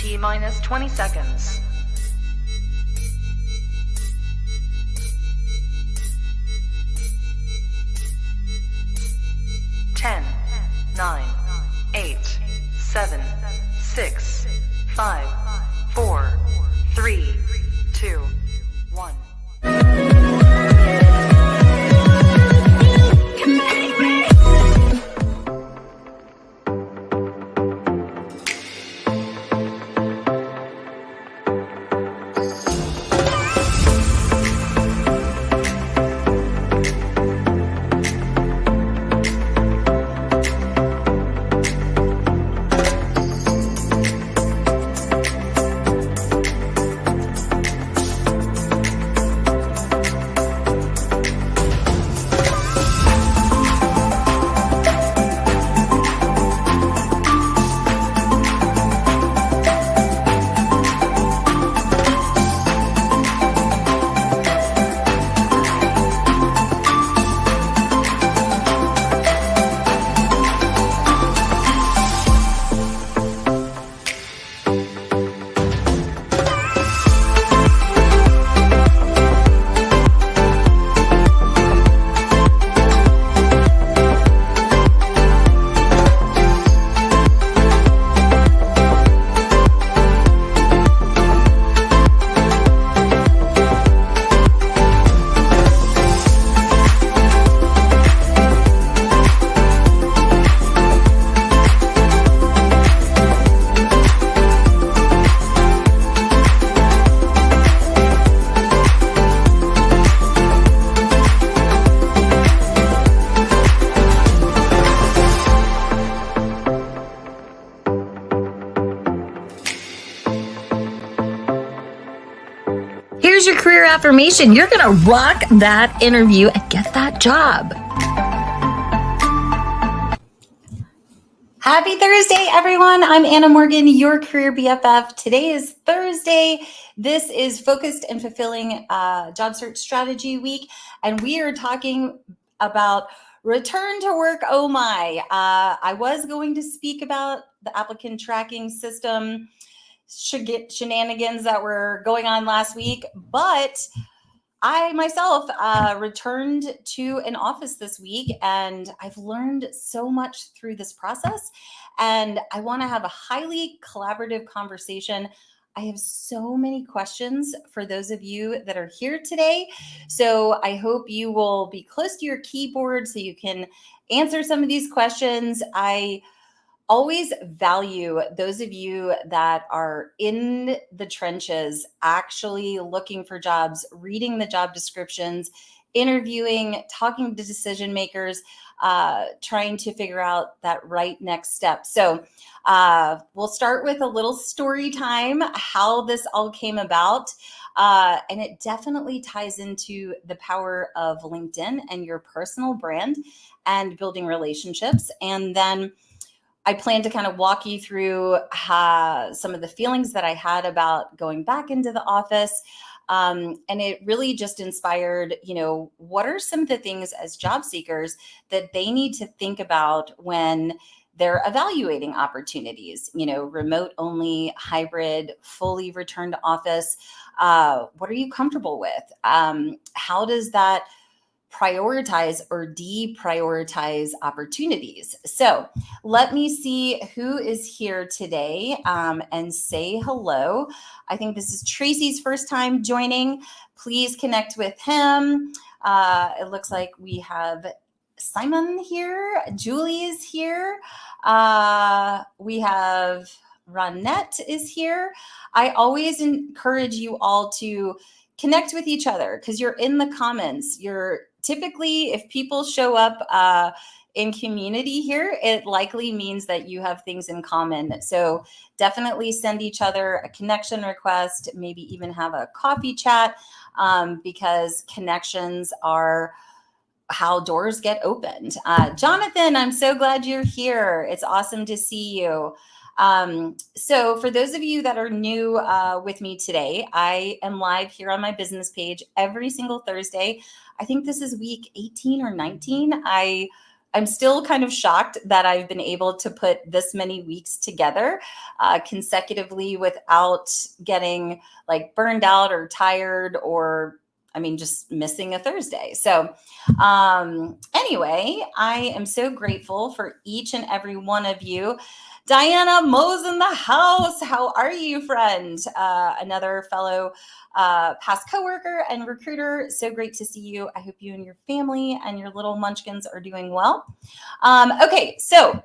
T-minus 20 seconds. 10, 9, 8, 7, 6, 5, 4, 3, 2, 1. Here's your career affirmation. You're going to rock that interview and get that job. Happy Thursday, everyone. I'm Anna Morgan, your career BFF. Today is Thursday. This is Focused and Fulfilling Job Search Strategy Week, and we are talking about return to work. Oh my. I was going to speak about the applicant tracking system shenanigans that were going on last week, but I myself returned to an office this week, and I've learned so much through this process, and I want to have a highly collaborative conversation. I have so many questions for those of you that are here today, so I hope you will be close to your keyboard so you can answer some of these questions. I always value those of you that are in the trenches, actually looking for jobs, reading the job descriptions, interviewing, talking to decision makers, trying to figure out that right next step. So we'll start with a little story time, how this all came about. And it definitely ties into the power of LinkedIn and your personal brand and building relationships. And then I plan to kind of walk you through some of the feelings that I had about going back into the office. And it really just inspired, what are some of the things as job seekers that they need to think about when they're evaluating opportunities, remote only, hybrid, fully return to office. What are you comfortable with? How does that prioritize or deprioritize opportunities? So let me see who is here today and say hello. I think this is Tracy's first time joining. Please connect with him. It looks like we have Simon here. Julie is here. We have Ronette is here. I always encourage you all to connect with each other because you're in the comments. You're typically, if people show up in community here, it likely means that you have things in common. So definitely send each other a connection request, maybe even have a coffee chat because connections are how doors get opened. Jonathan, I'm so glad you're here. It's awesome to see you. So for those of you that are new with me today, I am live here on my business page every single Thursday. I think this is week 18 or 19. I I'm still kind of shocked that I've been able to put this many weeks together consecutively without getting like burned out or tired or just missing a Thursday. So anyway, I am so grateful for each and every one of you. Diana Mo's in the house. How are you, friend? Another fellow past coworker and recruiter. So great to see you. I hope you and your family and your little munchkins are doing well. Okay, so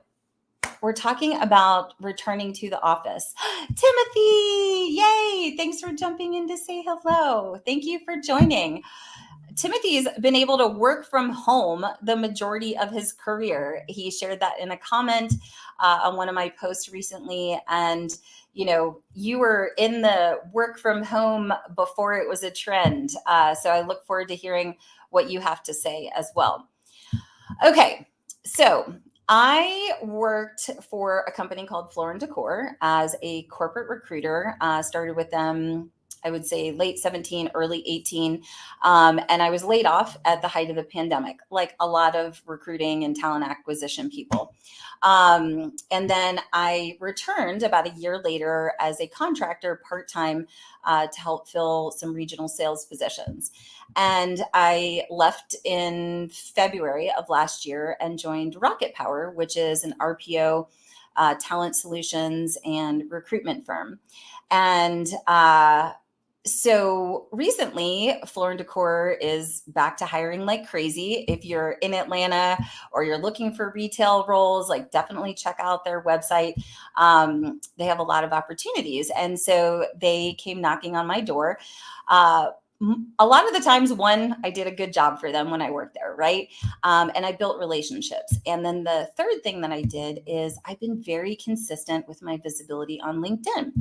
we're talking about returning to the office. Timothy, yay! Thanks for jumping in to say hello. Thank you for joining. Timothy's been able to work from home the majority of his career. He shared that in a comment on one of my posts recently. And, you were in the work from home before it was a trend. So I look forward to hearing what you have to say as well. Okay, so I worked for a company called Floor & Decor as a corporate recruiter. Started with them, I would say late 17, early 18. And I was laid off at the height of the pandemic, like a lot of recruiting and talent acquisition people. And then I returned about a year later as a contractor part-time to help fill some regional sales positions. And I left in February of last year and joined Rocket Power, which is an RPO talent solutions and recruitment firm. And so recently, Floor & Decor is back to hiring like crazy. If you're in Atlanta or you're looking for retail roles, like definitely check out their website. They have a lot of opportunities. And so they came knocking on my door. A lot of the times, one, I did a good job for them when I worked there, right? And I built relationships. And then the third thing that I did is I've been very consistent with my visibility on LinkedIn.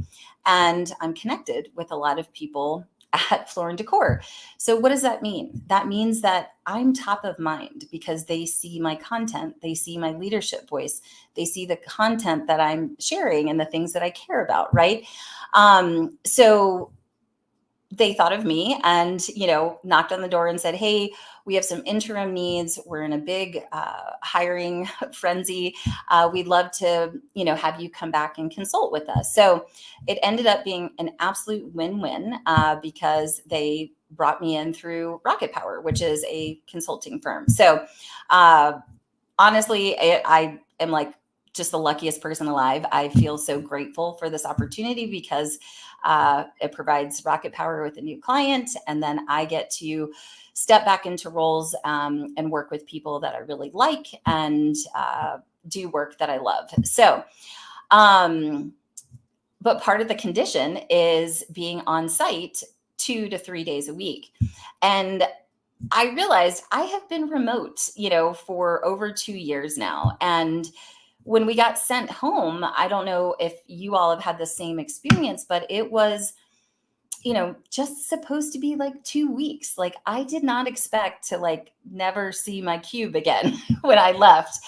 And I'm connected with a lot of people at Floor & Decor. So what does that mean? That means that I'm top of mind because they see my content, they see my leadership voice, they see the content that I'm sharing and the things that I care about, right? So they thought of me and, knocked on the door and said, hey, we have some interim needs. We're in a big hiring frenzy. We'd love to, have you come back and consult with us. So it ended up being an absolute win-win because they brought me in through Rocket Power, which is a consulting firm. So honestly, I am like just the luckiest person alive. I feel so grateful for this opportunity because it provides Rocket Power with a new client. And then I get to step back into roles and work with people that I really like and do work that I love. So, but part of the condition is being on site 2 to 3 days a week. And I realized I have been remote, for over 2 years now. And when we got sent home, I don't know if you all have had the same experience, but it was, just supposed to be like 2 weeks. Like I did not expect to like never see my cube again when I left.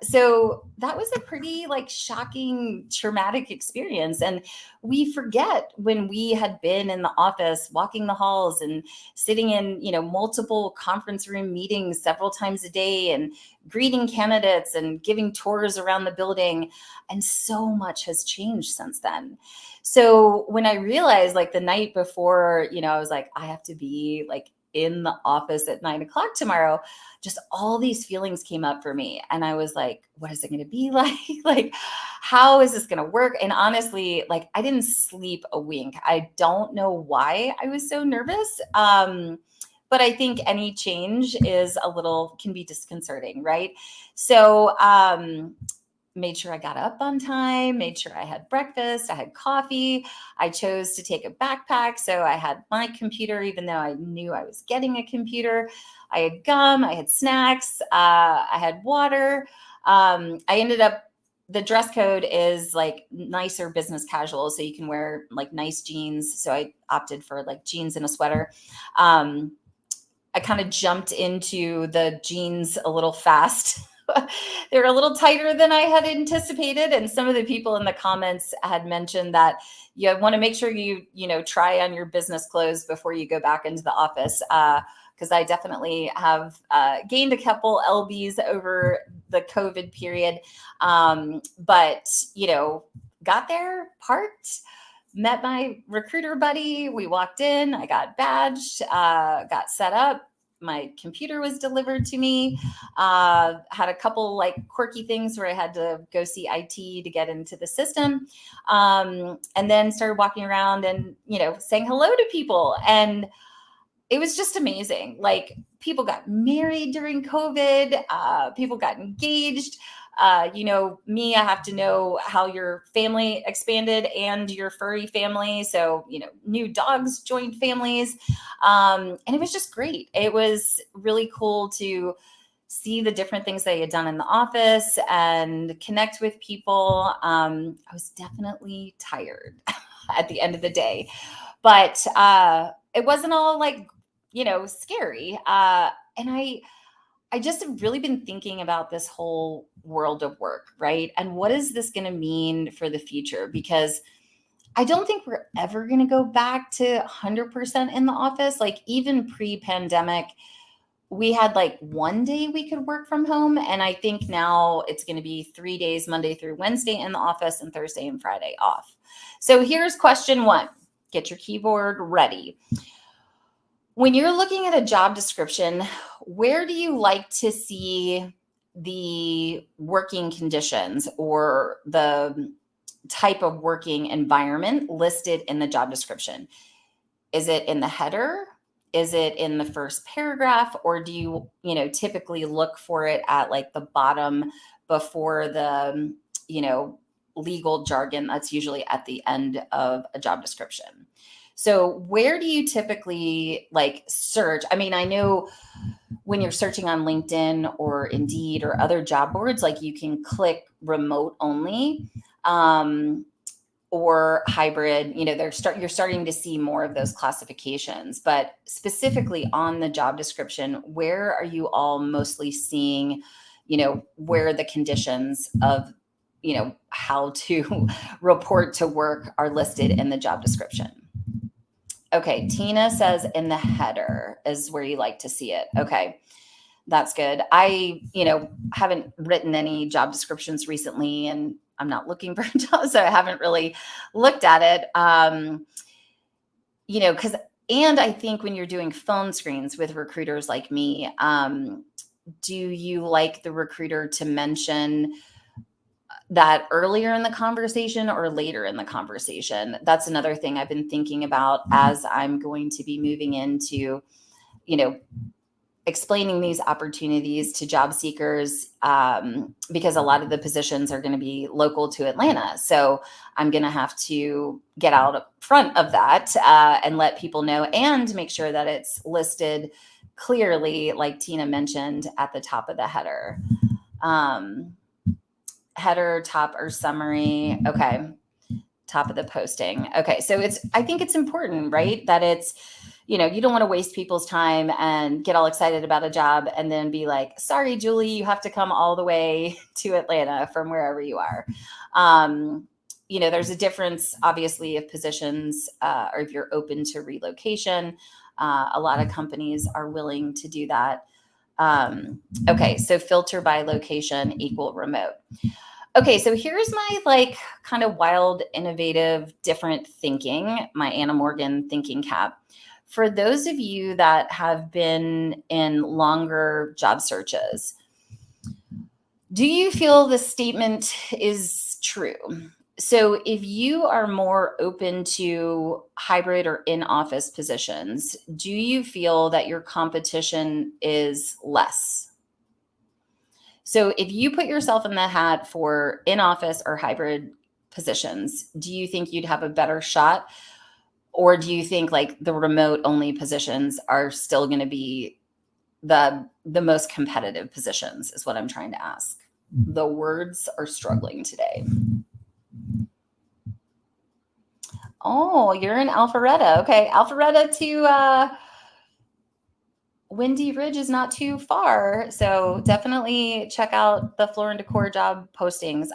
So that was a pretty like shocking, traumatic experience. And we forget when we had been in the office, walking the halls and sitting in, multiple conference room meetings several times a day and greeting candidates and giving tours around the building. And so much has changed since then. So when I realized like the night before, I was like, I have to be like in the office at 9:00 tomorrow, just all these feelings came up for me. And I was like, what is it going to be like? Like, how is this going to work? And honestly, like I didn't sleep a wink. I don't know why I was so nervous. But I think any change can be disconcerting, right? So, made sure I got up on time, made sure I had breakfast, I had coffee. I chose to take a backpack. So I had my computer, even though I knew I was getting a computer. I had gum, I had snacks, I had water. The dress code is like nicer business casual. So you can wear like nice jeans. So I opted for like jeans and a sweater. I kind of jumped into the jeans a little fast. They were a little tighter than I had anticipated. And some of the people in the comments had mentioned that you want to make sure you try on your business clothes before you go back into the office. because I definitely have gained a couple lbs over the COVID period. But got there, parked, met my recruiter buddy. We walked in, I got badged, got set up. My computer was delivered to me. Had a couple like quirky things where I had to go see IT to get into the system. And then started walking around and, saying hello to people. And it was just amazing. Like, people got married during COVID. People got engaged. Me, I have to know how your family expanded and your furry family. So, new dogs joined families. And it was just great. It was really cool to see the different things they had done in the office and connect with people. I was definitely tired at the end of the day, but it wasn't all like, scary. And I just have really been thinking about this whole world of work, right? And what is this going to mean for the future? Because I don't think we're ever going to go back to 100% in the office. Like, even pre-pandemic, we had like one day we could work from home. And I think now it's going to be 3 days, Monday through Wednesday in the office and Thursday and Friday off. So here's question 1. Get your keyboard ready. When you're looking at a job description, where do you like to see the working conditions or the type of working environment listed in the job description? Is it in the header? Is it in the first paragraph? Or do you, typically look for it at like the bottom before the, legal jargon that's usually at the end of a job description? So where do you typically like search? I mean, I know when you're searching on LinkedIn or Indeed or other job boards, like you can click remote only or hybrid. You're starting to see more of those classifications. But specifically on the job description, where are you all mostly seeing, where the conditions of, how to report to work are listed in the job description? Okay, Tina says in the header is where you like to see it. Okay, that's good. I, haven't written any job descriptions recently, and I'm not looking for a job, so I haven't really looked at it. And I think when you're doing phone screens with recruiters like me, do you like the recruiter to mention that earlier in the conversation or later in the conversation? That's another thing I've been thinking about as I'm going to be moving into, explaining these opportunities to job seekers, because a lot of the positions are going to be local to Atlanta. So I'm going to have to get out front of that and let people know and make sure that it's listed clearly, like Tina mentioned, at the top of the header. Header, top, or summary. Okay. Top of the posting. Okay. So I think it's important, right? That it's, you don't want to waste people's time and get all excited about a job and then be like, sorry, Julie, you have to come all the way to Atlanta from wherever you are. There's a difference, obviously, of positions or if you're open to relocation. A lot of companies are willing to do that. Okay. So filter by location equal remote. Okay, so here's my kind of wild, innovative, different thinking, my Anna Morgan thinking cap. For those of you that have been in longer job searches, do you feel the statement is true? So if you are more open to hybrid or in-office positions, do you feel that your competition is less? So if you put yourself in the hat for in-office or hybrid positions, do you think you'd have a better shot? Or do you think like the remote only positions are still going to be the most competitive positions is what I'm trying to ask. The words are struggling today. Oh, you're in Alpharetta. Okay. Alpharetta to Windy Ridge is not too far. So definitely check out the Floor and Decor job postings.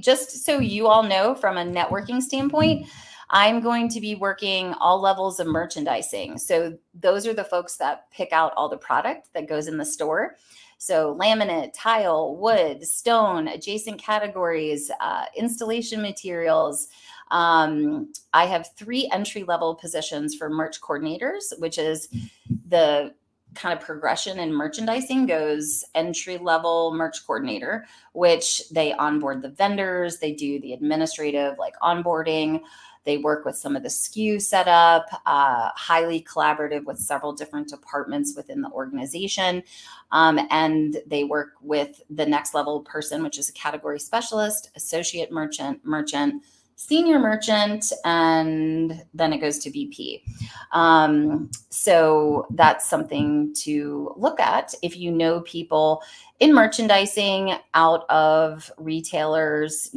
Just so you all know, from a networking standpoint, I'm going to be working all levels of merchandising. So those are the folks that pick out all the product that goes in the store. So laminate, tile, wood, stone, adjacent categories, installation materials. I have 3 entry-level positions for merch coordinators, which is the kind of progression in merchandising goes entry level merch coordinator, which they onboard the vendors, they do the administrative like onboarding, they work with some of the SKU setup, highly collaborative with several different departments within the organization. And they work with the next level person, which is a category specialist, associate merchant, senior merchant, and then it goes to VP. So that's something to look at if you know people in merchandising out of retailers,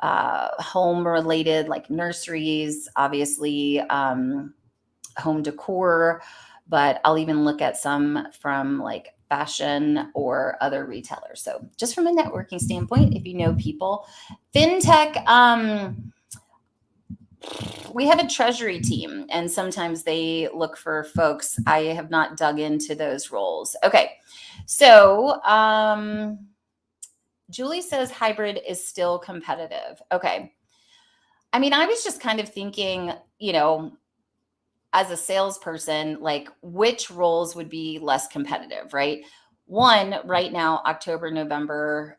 home related like nurseries, obviously, home decor, but I'll even look at some from like fashion or other retailers. So just from a networking standpoint, if you know people, fintech, we have a treasury team and sometimes they look for folks. I have not dug into those roles. Okay. So, Julie says hybrid is still competitive. Okay. I mean, I was just kind of thinking, as a salesperson, like which roles would be less competitive, right? One, right now, October, November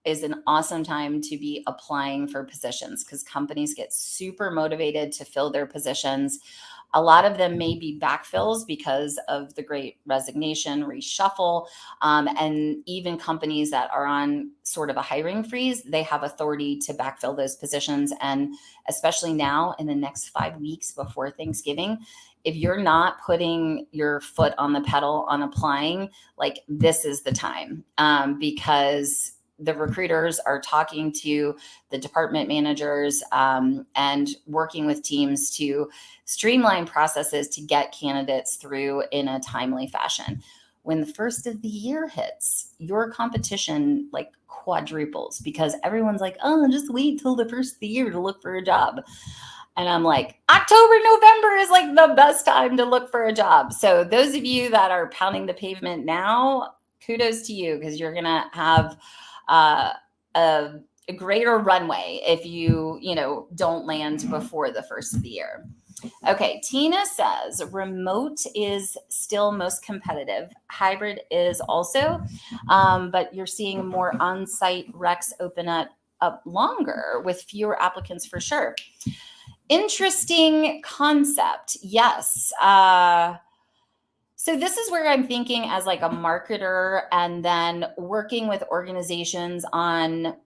is an awesome time to be applying for positions because companies get super motivated to fill their positions. A lot of them may be backfills because of the great resignation, reshuffle, and even companies that are on sort of a hiring freeze, they have authority to backfill those positions. And especially now in the next 5 weeks before Thanksgiving, if you're not putting your foot on the pedal on applying, like this is the time, because the recruiters are talking to the department managers and working with teams to streamline processes to get candidates through in a timely fashion. When the first of the year hits, your competition like quadruples because everyone's like, oh, just wait till the first of the year to look for a job. And I'm like, October, November is like the best time to look for a job. So those of you that are pounding the pavement now, kudos to you because you're going to have a greater runway if you don't land before the first of the year. Okay, Tina says remote is still most competitive. Hybrid is also, but you're seeing more on-site recs open up longer with fewer applicants for sure. Interesting concept. Yes. So this is where I'm thinking as like a marketer and then working with organizations on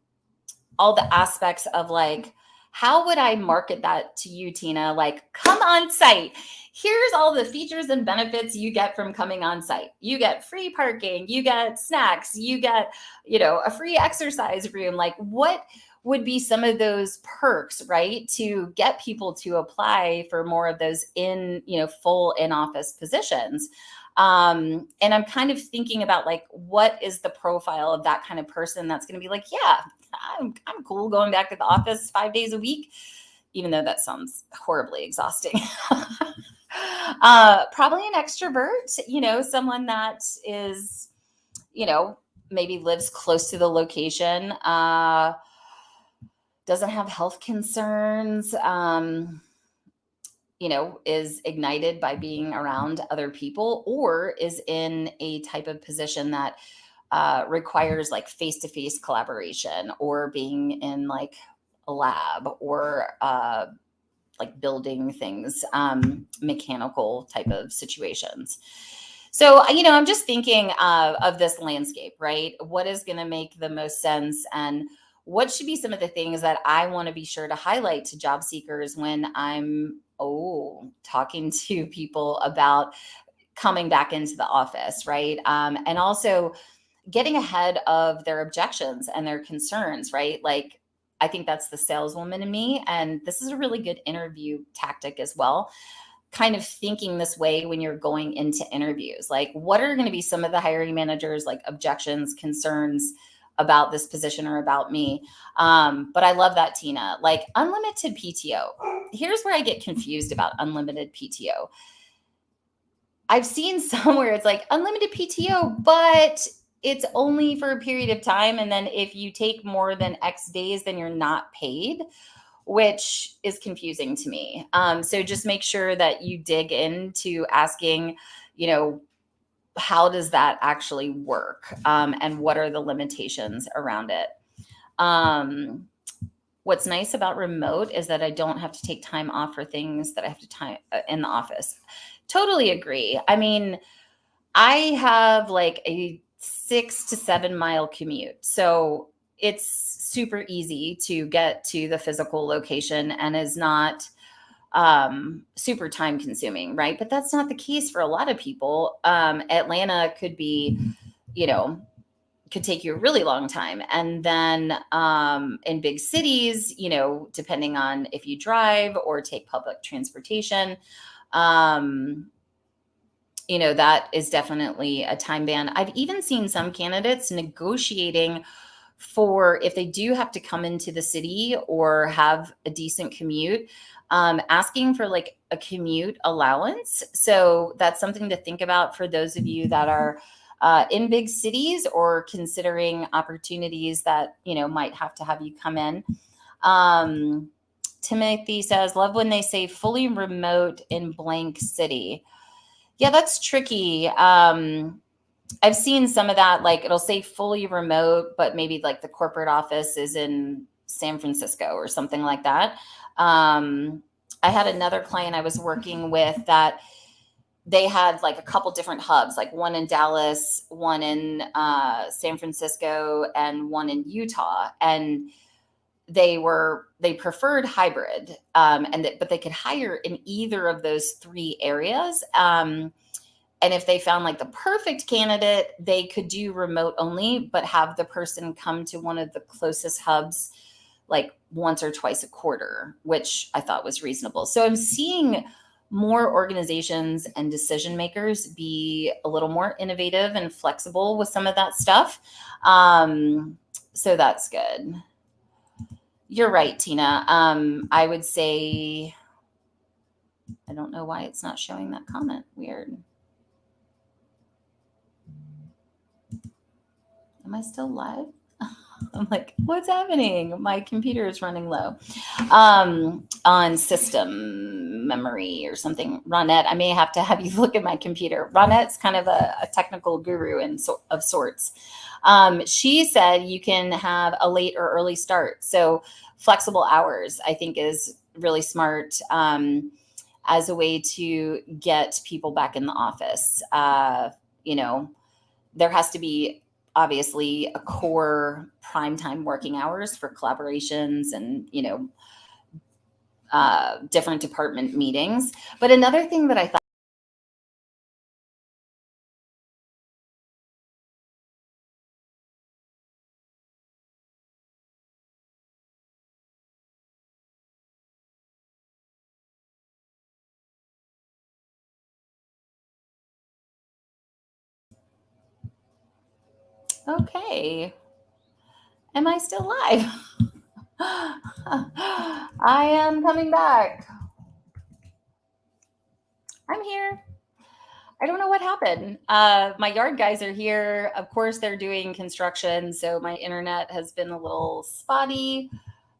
all the aspects of like, how would I market that to you, Tina? Like, come on site. Here's all the features and benefits you get from coming on site. You get free parking, you get snacks, you get, a free exercise room. Like what would be some of those perks, right? To get people to apply for more of those full in-office positions. And I'm kind of thinking about like, what is the profile of that kind of person that's going to be like, yeah, I'm cool going back to the office 5 days a week, even though that sounds horribly exhausting. Probably an extrovert, someone that is, maybe lives close to the location, doesn't have health concerns, is ignited by being around other people or is in a type of position that requires like face-to-face collaboration or being in like a lab or like building things, mechanical type of situations. So, I'm just thinking of this landscape, right? What is going to make the most sense and what should be some of the things that I want to be sure to highlight to job seekers when I'm talking to people about coming back into the office, right? And also getting ahead of their objections and their concerns, right? Like, I think that's the saleswoman in me. And this is a really good interview tactic as well. Kind of thinking this way when you're going into interviews, like what are going to be some of the hiring managers, like objections, concerns, about this position or about me. But I love that, Tina. Like unlimited PTO. Here's where I get confused about unlimited PTO. I've seen somewhere it's like unlimited PTO, but it's only for a period of time. And then if you take more than X days, then you're not paid, which is confusing to me. So just make sure that you dig into asking, how does that actually work? And what are the limitations around it? What's nice about remote is that I don't have to take time off for things that I have to time in the office. Totally agree. I mean, I have like a 6 to 7 mile commute. So it's super easy to get to the physical location and is not super time consuming, right? But that's not the case for a lot of people. Atlanta could be, could take you a really long time. And then in big cities, depending on if you drive or take public transportation, that is definitely a time ban. I've even seen some candidates negotiating for if they do have to come into the city or have a decent commute, asking for like a commute allowance. So that's something to think about for those of you that are in big cities or considering opportunities that, might have to have you come in. Timothy says, love when they say fully remote in blank city. Yeah, that's tricky. I've seen some of that, like it'll say fully remote, but maybe like the corporate office is in San Francisco or something like that. I had another client I was working with that they had like a couple different hubs, like one in Dallas, one in San Francisco, and one in Utah. And they preferred hybrid, but they could hire in either of those 3 areas. And if they found like the perfect candidate, they could do remote only, but have the person come to one of the closest hubs like once or twice a quarter, which I thought was reasonable. So I'm seeing more organizations and decision makers be a little more innovative and flexible with some of that stuff. So that's good. You're right, Tina. I would say, I don't know why it's not showing that comment. Weird. Am I still live? I'm like, what's happening? My computer is running low on system memory or something. Ronette, I may have to have you look at my computer. Ronette's kind of a technical guru of sorts. She said you can have a late or early start. So flexible hours, I think, is really smart as a way to get people back in the office. There has to be obviously a core primetime working hours for collaborations and, different department meetings. But another thing that I thought, okay, am I still live? I am coming back. I'm here. I don't know what happened. My yard guys are here. Of course, they're doing construction, so my internet has been a little spotty.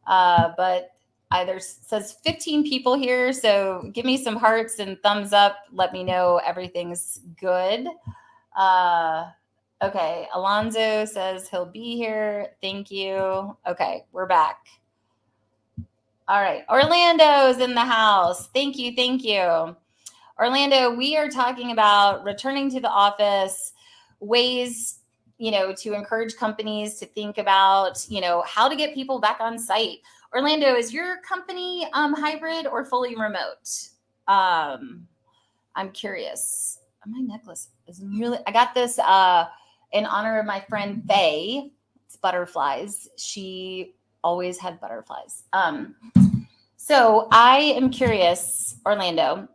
But either says 15 people here, so give me some hearts and thumbs up. Let me know everything's good. Okay, Alonzo says he'll be here. Thank you. Okay, we're back. All right, Orlando's in the house. Thank you. Thank you. Orlando, we are talking about returning to the office, ways, to encourage companies to think about, how to get people back on site. Orlando, is your company hybrid or fully remote? I'm curious. My necklace is really, I got this in honor of my friend Faye. It's butterflies. She always had butterflies. So I am curious, Orlando,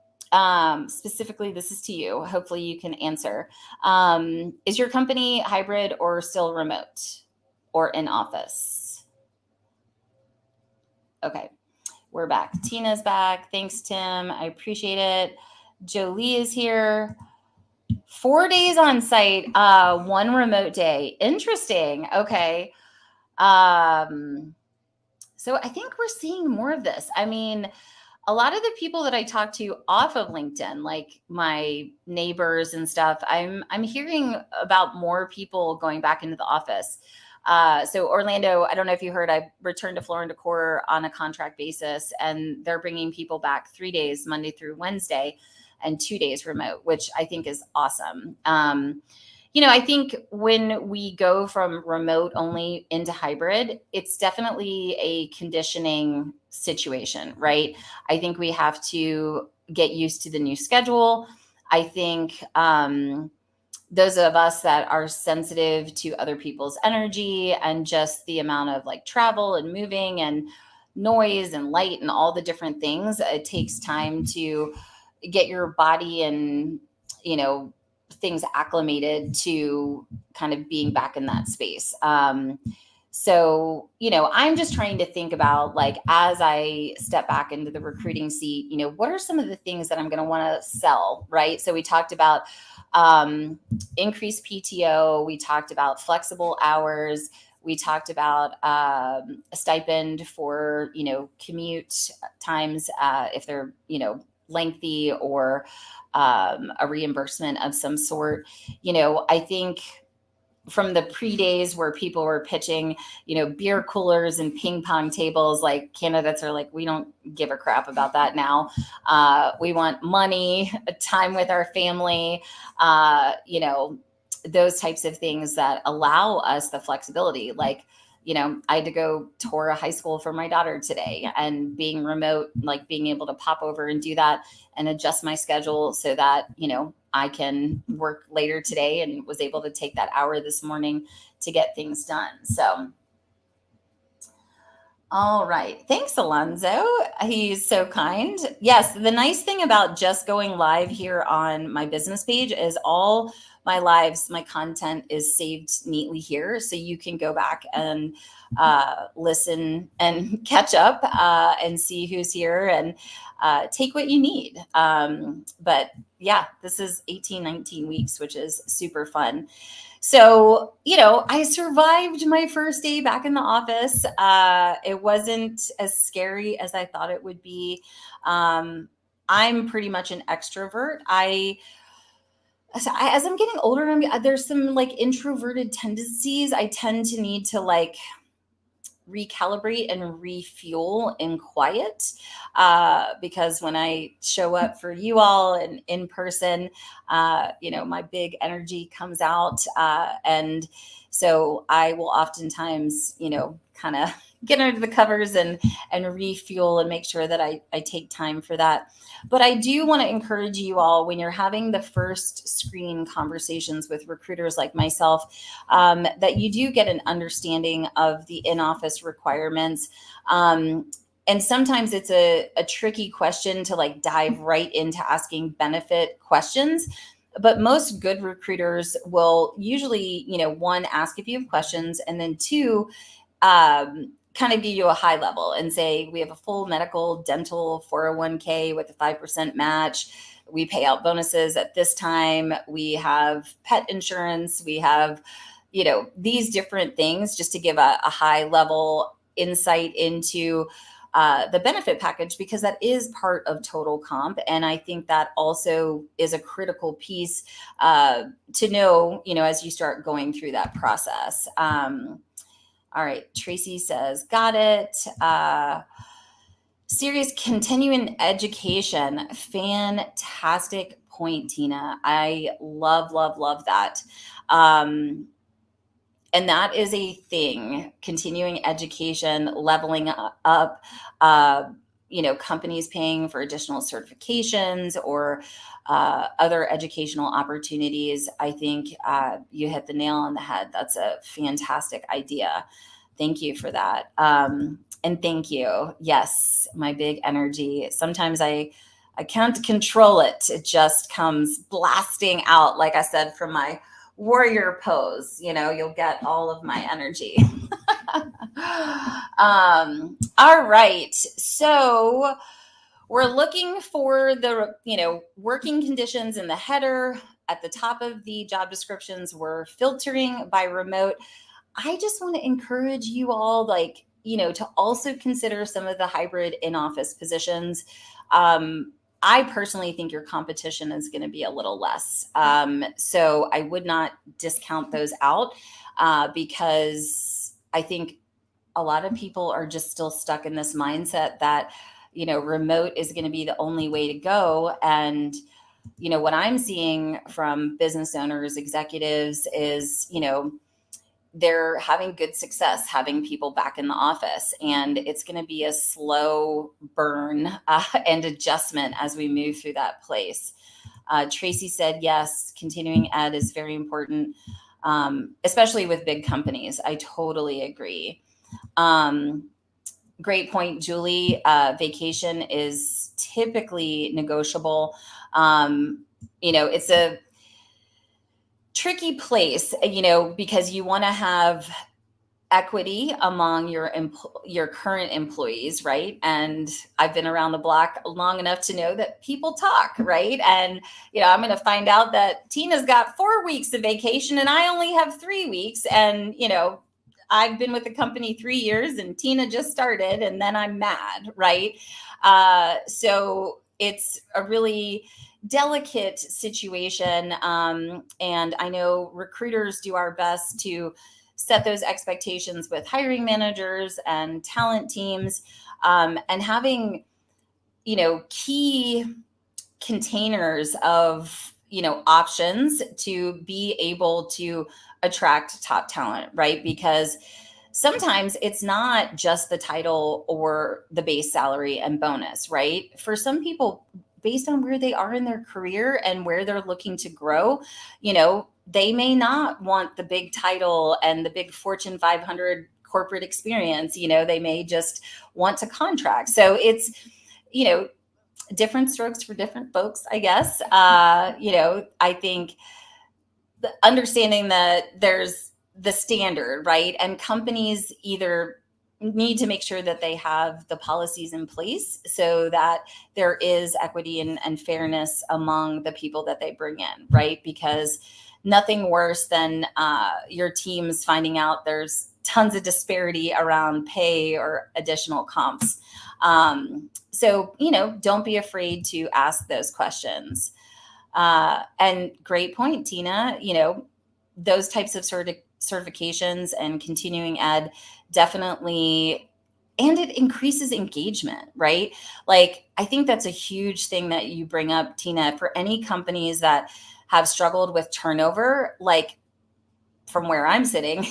specifically, this is to you. Hopefully you can answer. Is your company hybrid or still remote? or in office? Okay, we're back. Tina's back. Thanks, Tim. I appreciate it. Jolie is here. 4 days on site, 1 remote day. Interesting. Okay. So I think we're seeing more of this. I mean, a lot of the people that I talk to off of LinkedIn, like my neighbors and stuff, I'm hearing about more people going back into the office. So Orlando, I don't know if you heard, I returned to Floor and Decor on a contract basis, and they're bringing people back 3 days, Monday through Wednesday, and 2 days remote, which I think is awesome. I think when we go from remote only into hybrid, it's definitely a conditioning situation, right? I think we have to get used to the new schedule. I think those of us that are sensitive to other people's energy and just the amount of like travel and moving and noise and light and all the different things, it takes time to get your body and, things acclimated to kind of being back in that space. So, I'm just trying to think about, like, as I step back into the recruiting seat, what are some of the things that I'm going to want to sell, right? So we talked about increased PTO. We talked about flexible hours. We talked about a stipend for, commute times if they're, lengthy, or a reimbursement of some sort. I think from the pre-days where people were pitching, beer coolers and ping pong tables, like, candidates are like, we don't give a crap about that now. We want money, time with our family, those types of things that allow us the flexibility. Like, I had to go tour a high school for my daughter today, and being remote, like being able to pop over and do that and adjust my schedule so that, I can work later today, and was able to take that hour this morning to get things done. So, all right. Thanks, Alonzo. He's so kind. Yes, the nice thing about just going live here on my business page is all my lives, my content is saved neatly here. So you can go back and listen and catch up and see who's here, and take what you need. But yeah, this is 18, 19 weeks, which is super fun. So, I survived my first day back in the office. It wasn't as scary as I thought it would be. I'm pretty much an extrovert. As I'm getting older, there's some like introverted tendencies. I tend to need to like recalibrate and refuel in quiet, because when I show up for you all and in person, my big energy comes out, and so I will oftentimes, kind of get under the covers and refuel and make sure that I take time for that. But I do want to encourage you all, when you're having the first screen conversations with recruiters like myself, that you do get an understanding of the in-office requirements. And sometimes it's a tricky question to like dive right into asking benefit questions. But most good recruiters will usually, one, ask if you have questions, and then two, kind of give you a high level and say, we have a full medical, dental, 401k with a 5% match. We pay out bonuses at this time. We have pet insurance. We have, these different things, just to give a high level insight into the benefit package, because that is part of total comp. And I think that also is a critical piece to know, as you start going through that process. All right. Tracy says, got it. Serious continuing education. Fantastic point, Tina. I love, love, love that. And that is a thing, continuing education, leveling up, companies paying for additional certifications or other educational opportunities. I think you hit the nail on the head. That's a fantastic idea. Thank you for that. And thank you. Yes, my big energy. Sometimes I can't control it. It just comes blasting out, like I said, from my warrior pose. You'll get all of my energy. All right. So we're looking for the, working conditions in the header. At the top of the job descriptions, we're filtering by remote. I just want to encourage you all, to also consider some of the hybrid in-office positions. I personally think your competition is going to be a little less. So I would not discount those out because I think a lot of people are just still stuck in this mindset that, remote is going to be the only way to go. And, what I'm seeing from business owners, executives is, they're having good success having people back in the office, and it's going to be a slow burn and adjustment as we move through that place. Tracy said, yes, continuing ed is very important, especially with big companies. I totally agree. Great point, Julie. Vacation is typically negotiable. It's a tricky place, because you want to have equity among your current employees, right? And I've been around the block long enough to know that people talk, right? And I'm going to find out that Tina's got 4 weeks of vacation and I only have 3 weeks, and I've been with the company 3 years and Tina just started, and then I'm mad, right? So it's a really delicate situation. And I know recruiters do our best to set those expectations with hiring managers and talent teams, and having, key containers of, options to be able to attract top talent, right? Because sometimes it's not just the title or the base salary and bonus, right? For some people, based on where they are in their career and where they're looking to grow, they may not want the big title and the big Fortune 500 corporate experience. They may just want to contract. So it's, different strokes for different folks, I guess. I think the understanding that there's the standard, right? And companies either need to make sure that they have the policies in place so that there is equity and fairness among the people that they bring in, right? Because nothing worse than your teams finding out there's tons of disparity around pay or additional comps. So, don't be afraid to ask those questions. And great point, Tina. Those types of certifications and continuing ed definitely, and it increases engagement, right? I think that's a huge thing that you bring up, Tina, for any companies that have struggled with turnover, from where I'm sitting,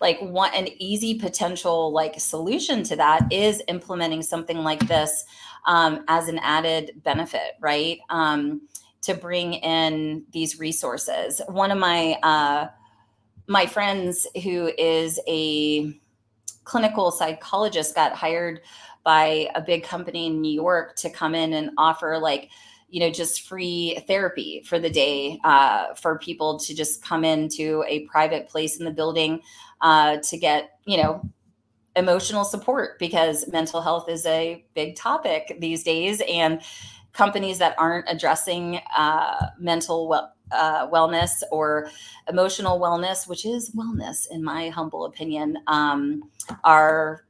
an easy potential solution to that is implementing something like this as an added benefit, right? To bring in these resources. One of my friends who is a clinical psychologist got hired by a big company in New York to come in and offer just free therapy for the day for people to just come into a private place in the building to get, emotional support, because mental health is a big topic these days. And companies that aren't addressing mental wellness or emotional wellness, which is wellness in my humble opinion, are,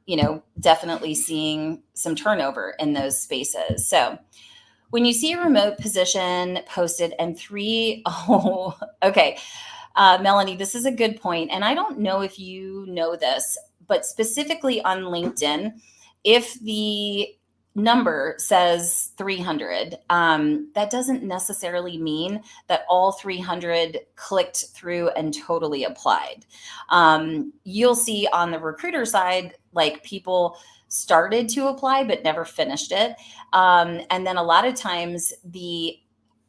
definitely seeing some turnover in those spaces. So when you see a remote position posted and okay. Melanie, this is a good point. And I don't know if you know this, but specifically on LinkedIn, if the number says 300, that doesn't necessarily mean that all 300 clicked through and totally applied. You'll see on the recruiter side, people started to apply but never finished it. And then a lot of times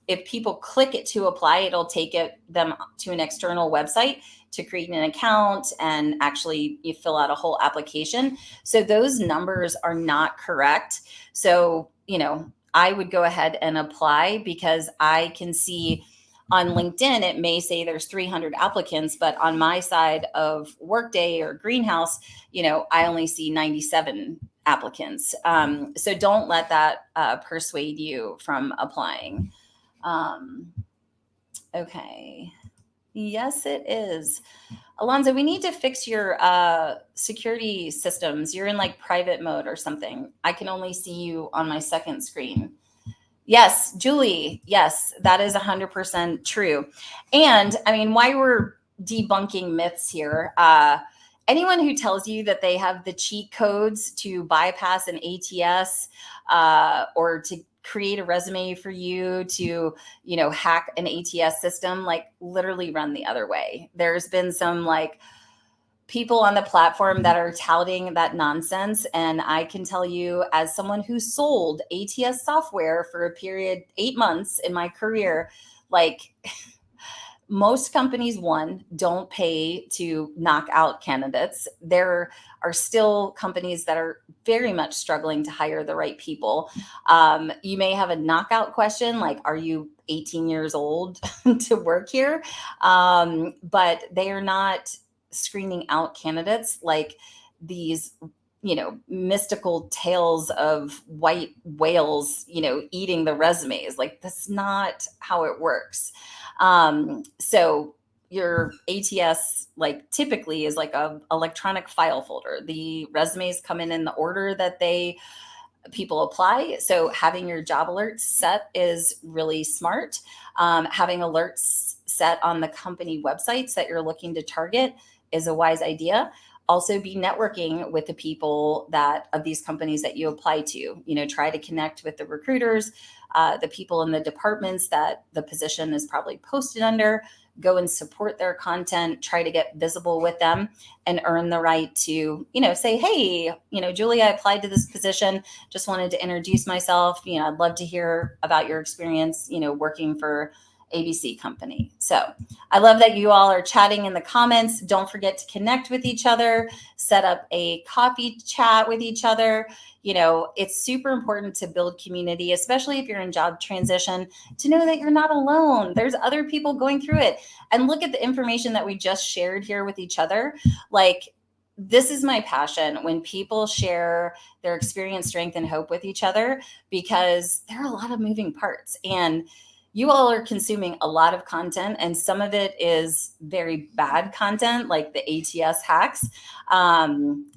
if people click it to apply, it'll take them to an external website to create an account and actually you fill out a whole application. So those numbers are not correct. So, I would go ahead and apply, because I can see on LinkedIn, it may say there's 300 applicants, but on my side of Workday or Greenhouse, I only see 97 applicants. So don't let that persuade you from applying. Okay. Yes, it is. Alonzo, we need to fix your security systems. You're in like private mode or something. I can only see you on my second screen. Yes, Julie. Yes, that is 100% true. And I mean, why we're debunking myths here, anyone who tells you that they have the cheat codes to bypass an ATS or to create a resume for you to, hack an ATS system, like literally run the other way. There's been some like people on the platform that are touting that nonsense. And I can tell you, as someone who sold ATS software for a period 8 months in my career, like most companies, don't pay to knock out candidates. There are still companies that are very much struggling to hire the right people. You may have a knockout question, like, are you 18 years old to work here? But they are not screening out candidates like these mystical tales of white whales eating the resumes. Like, that's not how it works. So your ATS like typically is like a electronic file folder. The resumes come in the order that people apply. So having your job alerts set is really smart. Having alerts set on the company websites that you're looking to target is a wise idea. Also, be networking with the people of these companies that you apply to. Try to connect with the recruiters, the people in the departments that the position is probably posted under. Go and support their content. Try to get visible with them and earn the right to, say, hey, Julie, I applied to this position. Just wanted to introduce myself. I'd love to hear about your experience, working for ABC company. So I love that you all are chatting in the comments. Don't forget to connect with each other, set up a coffee chat with each other. It's super important to build community, especially if you're in job transition, to know that you're not alone. There's other people going through it. And look at the information that we just shared here with each other. Like, this is my passion, when people share their experience, strength, and hope with each other, because there are a lot of moving parts. And you all are consuming a lot of content, and some of it is very bad content, like the ATS hacks.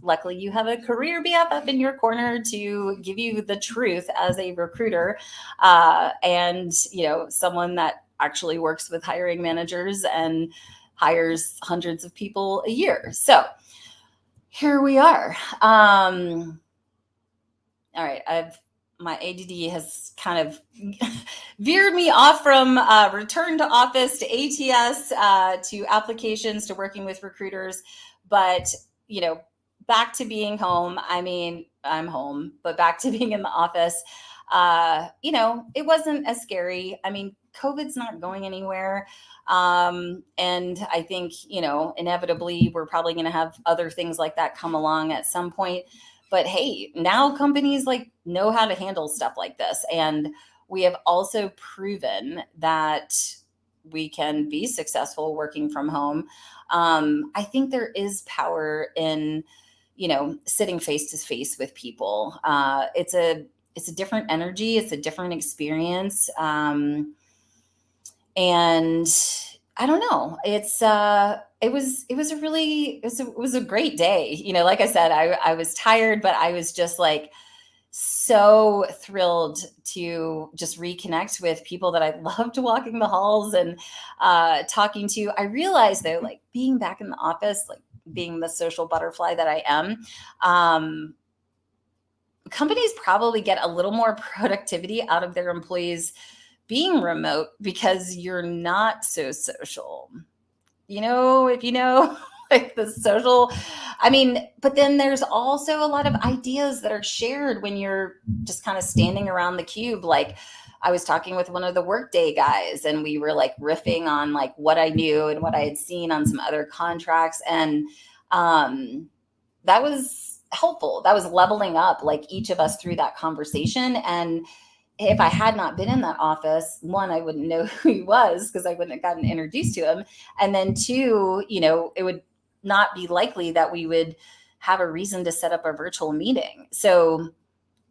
Luckily, you have a career BFF in your corner to give you the truth as a recruiter, and someone that actually works with hiring managers and hires hundreds of people a year. So here we are. All right, my ADD has kind of veered me off from return to office to ATS to applications to working with recruiters. But, back to being home. I mean, I'm home, but back to being in the office, it wasn't as scary. I mean, COVID's not going anywhere. And I think, inevitably, we're probably going to have other things like that come along at some point. But hey, now companies know how to handle stuff like this. And we have also proven that we can be successful working from home. I think there is power in, sitting face to face with people. It's a different energy. It's a different experience. And I don't know. It was a great day. Like I said, I was tired, but I was just so thrilled to just reconnect with people that I loved walking the halls and talking to. I realized though, being back in the office, being the social butterfly that I am, companies probably get a little more productivity out of their employees being remote because you're not so social. If the social, but then there's also a lot of ideas that are shared when you're just kind of standing around the cube. I was talking with one of the Workday guys, and we were riffing on what I knew and what I had seen on some other contracts. And that was helpful. That was leveling up each of us through that conversation. And if I had not been in that office, one, I wouldn't know who he was because I wouldn't have gotten introduced to him. And then two, it would not be likely that we would have a reason to set up a virtual meeting. So,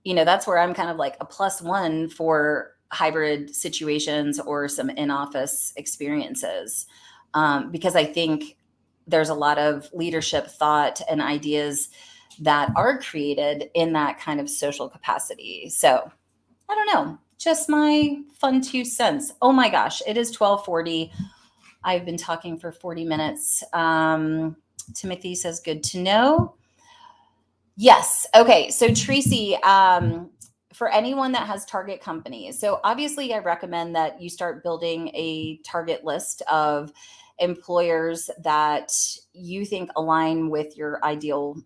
that's where I'm kind of like a +1 for hybrid situations or some in-office experiences. Because I think there's a lot of leadership thought and ideas that are created in that kind of social capacity. So I don't know, just my fun 2 cents. Oh my gosh, it is 12:40. I've been talking for 40 minutes. Timothy says, good to know. Yes. Okay. So Tracy, for anyone that has target companies, so obviously I recommend that you start building a target list of employers that you think align with your ideal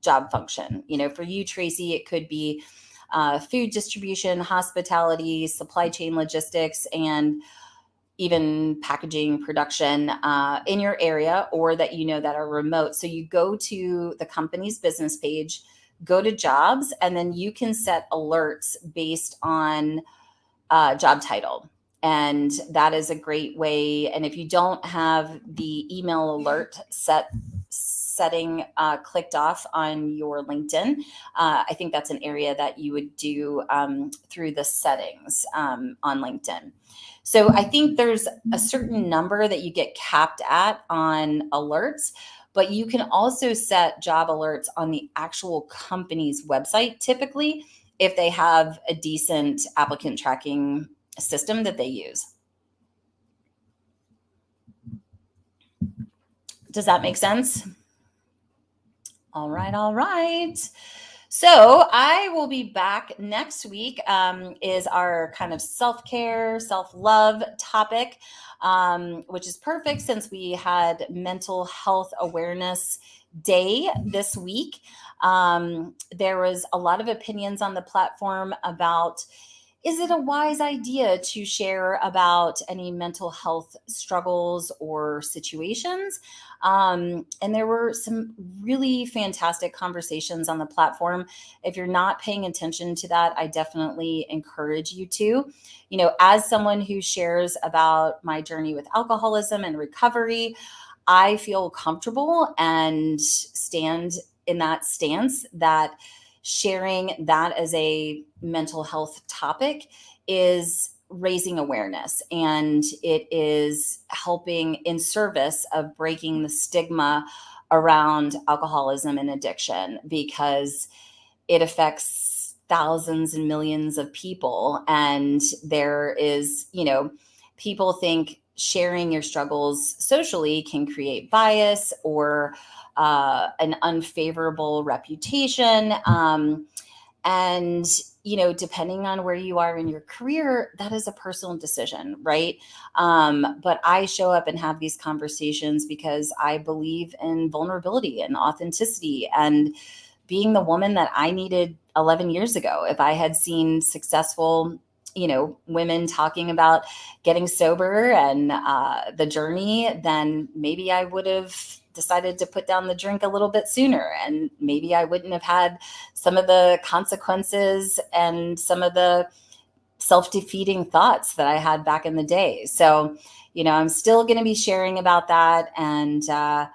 job function. For you, Tracy, it could be food distribution, hospitality, supply chain logistics, and even packaging production in your area, or that that are remote. So you go to the company's business page, go to jobs, and then you can set alerts based on job title. And that is a great way. And if you don't have the email alert setting clicked off on your LinkedIn, I think that's an area that you would do through the settings on LinkedIn. So I think there's a certain number that you get capped at on alerts, but you can also set job alerts on the actual company's website, typically, if they have a decent applicant tracking system that they use. Does that make sense? All right. So I will be back next week, is our kind of self-care, self-love topic, which is perfect since we had Mental Health Awareness Day this week. There was a lot of opinions on the platform about, is it a wise idea to share about any mental health struggles or situations? And there were some really fantastic conversations on the platform. If you're not paying attention to that, I definitely encourage you to. As someone who shares about my journey with alcoholism and recovery, I feel comfortable and stand in that stance that sharing that as a mental health topic is raising awareness, and it is helping in service of breaking the stigma around alcoholism and addiction, because it affects thousands and millions of people. And there is, people think sharing your struggles socially can create bias or an unfavorable reputation. And, depending on where you are in your career, that is a personal decision, right? But I show up and have these conversations because I believe in vulnerability and authenticity and being the woman that I needed 11 years ago. If I had seen successful women talking about getting sober and the journey, then maybe I would have decided to put down the drink a little bit sooner. And maybe I wouldn't have had some of the consequences and some of the self-defeating thoughts that I had back in the day. So, I'm still going to be sharing about that. And, I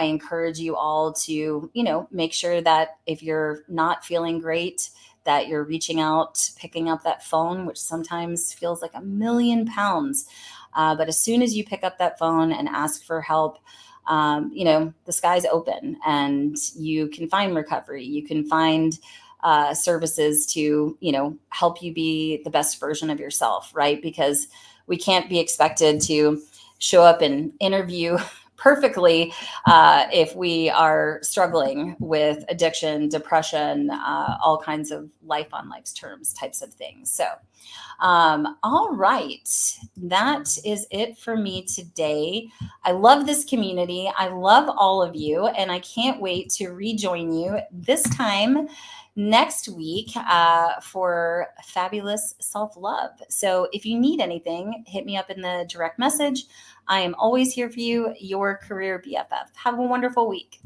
encourage you all to, make sure that if you're not feeling great, that you're reaching out, picking up that phone, which sometimes feels like a million pounds. But as soon as you pick up that phone and ask for help, the sky's open, and you can find recovery. You can find services to, help you be the best version of yourself, right? Because we can't be expected to show up and interview perfectly if we are struggling with addiction, depression, all kinds of life on life's terms types of things. So, all right, that is it for me today. I love this community. I love all of you, and I can't wait to rejoin you this time next week for fabulous self-love. So if you need anything, hit me up in the direct message. I am always here for you, your career BFF. Have a wonderful week.